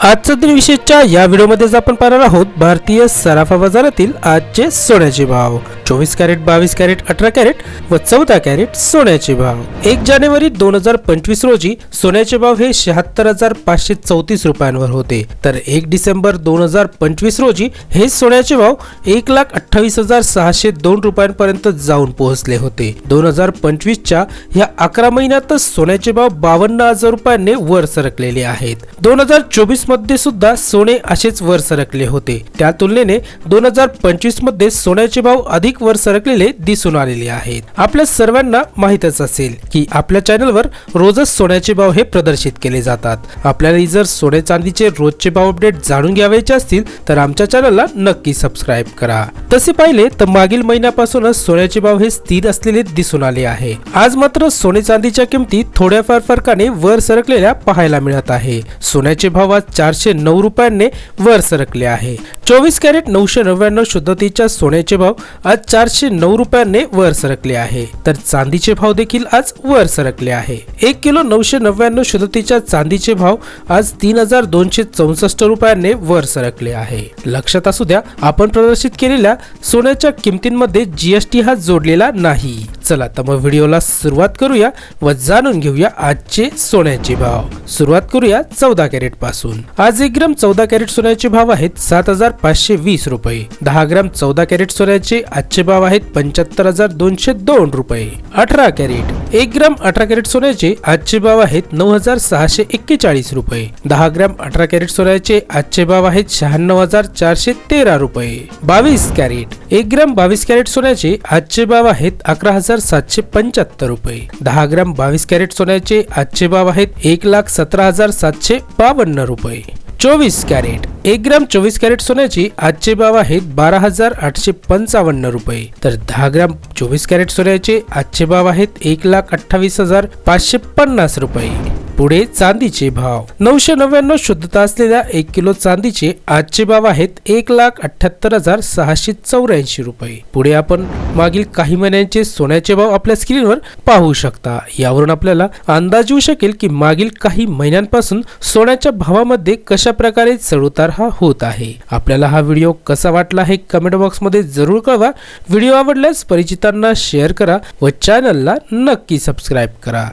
आजच्या दिनविशेषच्या या व्हिडिओमध्ये आपण पाहणार आहोत भारतीय सराफा बाजारातील आजचे सोन्याचे भाव। 24 कॅरेट, 22 कॅरेट, 18 कॅरेट व 14 कॅरेट सोन्याचे भाव। 1 जानेवारी 2025 रोजी सोन्याचे भाव हे 76,534 रुपयांवर होते, तर 1 डिसेंबर 2025 रोजी हे सोन्याचे भाव 1,28,602 रुपयांपर्यंत जाऊन पोहोचले होते। 2025च्या या 11 महिन्यातच सोन्याचे भाव 52,000 रुपयांनी वर सरकलेले आहेत। 2024 मध्ये सुद्धा सोने असेच वर सरकले होते, त्या तुलनेने 2025 मध्ये सोन्याचे भाव अधिक वर सरकलेले दिसून आलेले आहेत। आपल्या सर्वांना माहितच असेल की आपल्या चॅनलवर रोजच सोन्याचे भाव हे प्रदर्शित केले जातात। आपल्याला जर सोने चांदीचे रोजचे भाव अपडेट जाणून घ्यायचे असतील तर आमच्या चॅनलला नक्की सबस्क्राइब करा। तसे पाहिले तर मागील महिन्यापासूनच सोन्याचे भाव हे स्थिर असलेले दिसून आले आहे। आज मात्र सोने चांदीच्या किमती थोड्याफार फरकाने वर सरकलेल्या पाहायला मिळत आहे। सोन्याचे भाव आज 409 रुपयांनी वर सरकले आहे। 24 कॅरेट 999 शुद्धतेच्या सोन्याचे भाव आज 409 रुपयांनी वर सरकले आहे, तर चांदीचे भाव देखील आज वर सरकले आहे। 1 किलो 999 शुद्धतेच्या चांदीचे भाव आज 3,264 रुपयांनी वर सरकले आहे। लक्षात असू द्या, आपण प्रदर्शित केलेल्या सोन्याच्या किमतींमध्ये जीएसटी हा जोडलेला नाही। चला तर मग व्हिडिओला सुरुवात करूया व जाणून घेऊया आजचे सोन्याचे भाव। सुरुवात करूया 14 कॅरेट पासून। आज 1 ग्राम 14 कॅरेट सोन्याचे भाव आहेत 7,520 रुपये। 10 ग्राम 14 कॅरेट सोन्याचे आजचे भाव आहेत 75,202 रुपये। 18 कॅरेट 1 ग्राम 18 कॅरेट सोन्याचे आजचे भाव आहेत 9,641 रुपये। 10 ग्राम 18 कॅरेट सोन्याचे आजचे भाव आहेत 96,413 रुपये। 22 कॅरेट 1 ग्राम 22 कॅरेट सोन्याचे आजचे भाव आहेत 11,775 रुपये। 10 ग्राम 22 कॅरेट सोन्याचे आजचे भाव आहेत 1,17,752 रुपये। 24 कॅरेट 1 ग्राम 24 कॅरेट सोन्याचे आजचे भाव आहेत 12,855 रुपये, तर 10 ग्राम 24 कॅरेट सोन्याचे आजचे भाव आहेत 1,28,550 रुपये। पुढे चांदीचे भाव। 999 शुद्धता असलेल्या 1 किलो चांदीचे आजचे भाव आहेत 1,78,684 रुपये। पुढे आपण मागील काही महिन्यांचे सोन्याचे भाव आपल्या स्क्रीनवर पाहू शकता। यावरून आपल्याला अंदाज येऊ शकेल की मागील काही महिन्यांपासून सोन्याच्या भावामध्ये कशा प्रकारे चढउतार हा होत आहे। आपल्याला हा व्हिडिओ कसा वाटला हे कमेंट बॉक्स मध्ये जरूर कळवा। व्हिडिओ आवडल्यास परिचितांना शेअर करा व चॅनलला नक्की सबस्क्राइब करा।